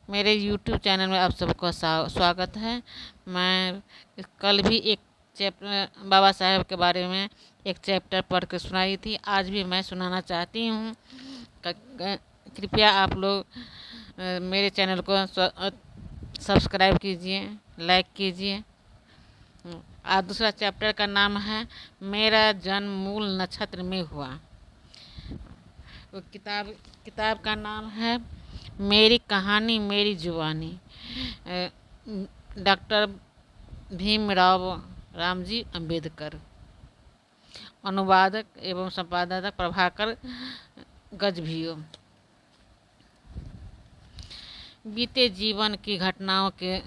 मेरे YouTube channel में आप सबका स्वागत है। मैं कल भी एक चैप्टर बाबा साहेब के बारे में एक चैप्टर पढ़ के सुनाई थी। आज भी मैं सुनाना चाहती हूँ। कृपया आप लोग मेरे चैनल को सब्सक्राइब कीजिए, लाइक कीजिए। आज दूसरा चैप्टर का नाम है मेरा जन्म मूल नक्षत्र में हुआ। वो किताब का नाम है मेरी कहानी मेरी जुबानी। डॉक्टर भीमराव रामजी अंबेडकर। अनुवादक एवं संपादक प्रभाकर गजभियो। बीते जीवन की घटनाओं के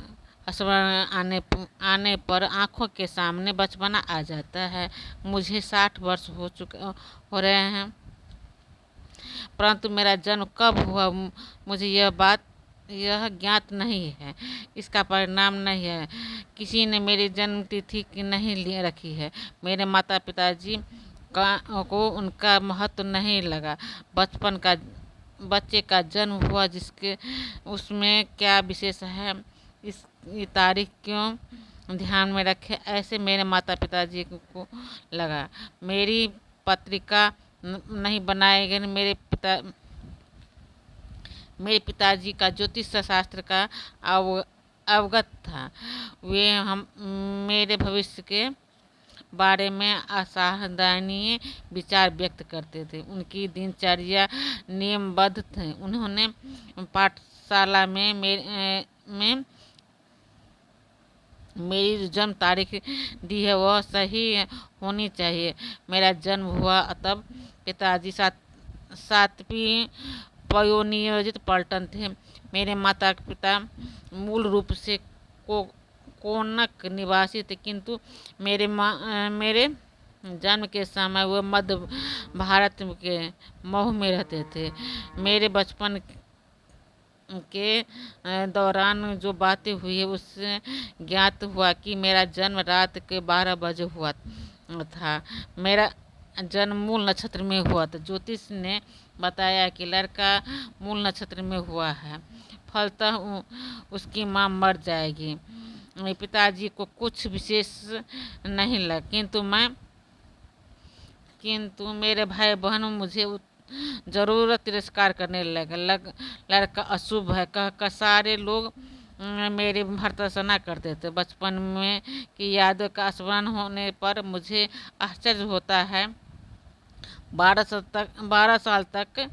स्मरण आने पर आंखों के सामने बचपना आ जाता है। मुझे 60 वर्ष हो रहे हैं, परंतु मेरा जन्म कब हुआ मुझे यह ज्ञात नहीं है। इसका परिणाम नहीं है। किसी ने मेरी जन्म तिथि की नहीं रखी है। मेरे माता पिताजी को उनका महत्व नहीं लगा। बच्चे का जन्म हुआ जिसके उसमें क्या विशेष है, ये तारीख क्यों ध्यान में रखे, ऐसे मेरे माता पिताजी को लगा। मेरी पत्रिका नहीं बनाए गए। मेरे पिताजी का ज्योतिष शास्त्र का अवगत था। वे मेरे भविष्य के बारे में असाधारणीय विचार व्यक्त करते थे। उनकी दिनचर्या नियमबद्ध थी। उन्होंने पाठशाला में मेरी जन्म तारीख दी है, वह सही होनी चाहिए। मेरा जन्म हुआ तब पिताजी सातवीं पयोनियोजित पलटन थे। मेरे माता पिता मूल रूप से कोनक निवासी थे, किंतु मेरे जन्म के समय वह मध्य भारत के मऊ में रहते थे। मेरे बचपन के दौरान जो बातें हुई है उससे ज्ञात हुआ कि मेरा जन्म रात के 12 बजे हुआ था। मेरा जन्म मूल नक्षत्र में हुआ था। ज्योतिष ने बताया कि लड़का मूल नक्षत्र में हुआ है, फलतः उसकी माँ मर जाएगी। पिताजी को कुछ विशेष नहीं लगा, किंतु मेरे भाई बहन मुझे जरूर तिरस्कार करने लगे। लड़का अशुभ है कहकर सारे लोग मेरी भर्त्सना करते थे। बचपन में की यादों का स्मरण होने पर मुझे आश्चर्य होता है। 12 साल तक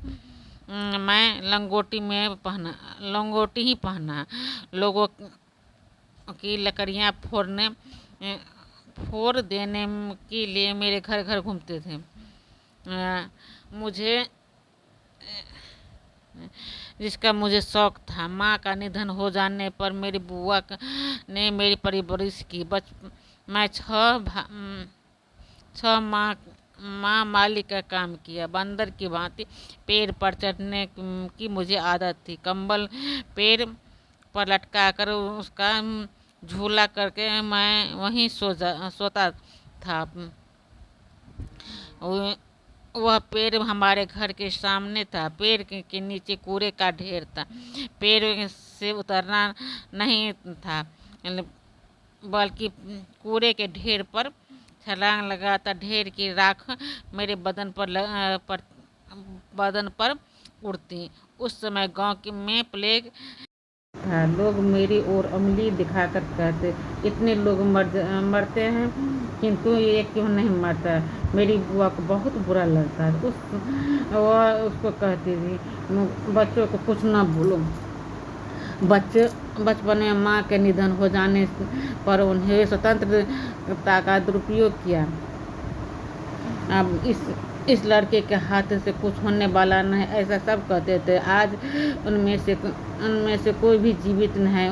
मैं लंगोटी ही पहना। लोगों की लकड़ियाँ फोड़ देने के लिए मेरे घर घर घूमते थे। जिसका मुझे शौक था। माँ का निधन हो जाने पर मेरी बुआ ने मेरी परवरिश की। मैं छह माँ माली का काम किया। बंदर की भांति पेड़ पर चढ़ने की मुझे आदत थी। कंबल पेड़ पर लटका कर उसका झूला करके मैं वहीं सोता था। वह पेड़ हमारे घर के सामने था। पेड़ के नीचे कूड़े का ढेर था। पेड़ से उतरना नहीं था, बल्कि कूड़े के ढेर पर छलांग लगाता। ढेर की राख मेरे बदन पर उड़ती। उस समय गांव में प्लेग था। लोग मेरी ओर उंगली दिखाकर कहते, इतने लोग मरते हैं, किंतु ये क्यों नहीं मरता। मेरी बुआ को बहुत बुरा लगता। वह उसको कहती थी, बच्चों को कुछ ना बोलो। बचपन में माँ के निधन हो जाने पर उन्हें स्वतंत्रता का दुरुपयोग किया। अब इस लड़के के हाथ से कुछ होने वाला नहीं, ऐसा सब कहते थे। आज उनमें से कोई भी जीवित नहीं है।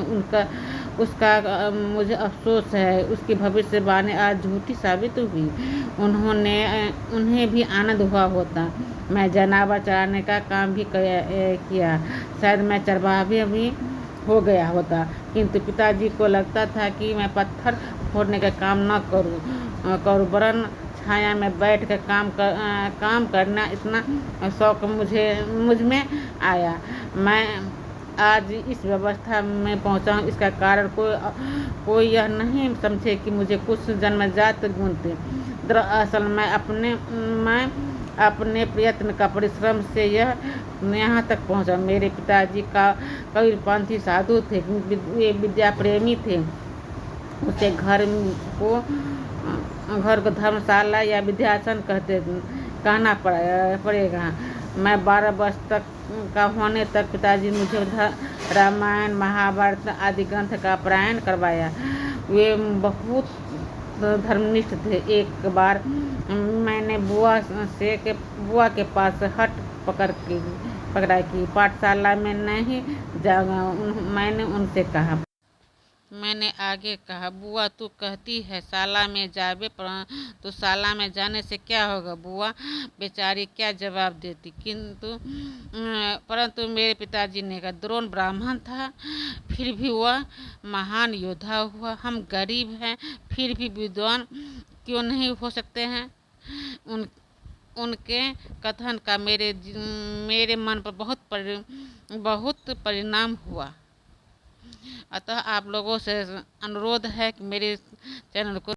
उसका मुझे अफसोस है। उसकी भविष्यवाणी आज झूठी साबित हुई। उन्हें भी आनंद हुआ होता। मैं जनावर चराने का काम भी किया। शायद मैं चरवाहा भी हो गया होता, किंतु पिताजी को लगता था कि मैं पत्थर फोड़ने का काम न करूं, वरन छाया में बैठ कर काम करना, इतना शौक मुझ में आया। आज इस व्यवस्था में पहुंचा हूँ, इसका कारण कोई यह नहीं समझे कि मुझे कुछ जन्मजात गुण थे। दरअसल मैं अपने प्रयत्न का परिश्रम से यहाँ तक पहुंचा। मेरे पिताजी का कबीरपंथी साधु थे, वे विद्या प्रेमी थे। उसे घर को धर्मशाला या विद्यासन कहना पड़ेगा। मैं 12 वर्ष तक का होने तक पिताजी मुझे रामायण महाभारत आदि ग्रंथ का पारायण करवाया। वे बहुत धर्मनिष्ठ थे। एक बार मैंने बुआ के पास हट पकड़ा कि पाठशाला में नहीं जाऊंगा। मैंने उनसे कहा, मैंने आगे कहा, बुआ तू कहती है शाला में जावे, तो शाला में जाने से क्या होगा? बुआ बेचारी क्या जवाब देती। परंतु मेरे पिताजी ने कहा, द्रोण ब्राह्मण था, फिर भी वह महान योद्धा हुआ। हम गरीब हैं, फिर भी विद्वान क्यों नहीं हो सकते हैं? उनके कथन का मेरे मन पर बहुत परिणाम हुआ। अतः आप लोगों से अनुरोध है कि मेरे चैनल को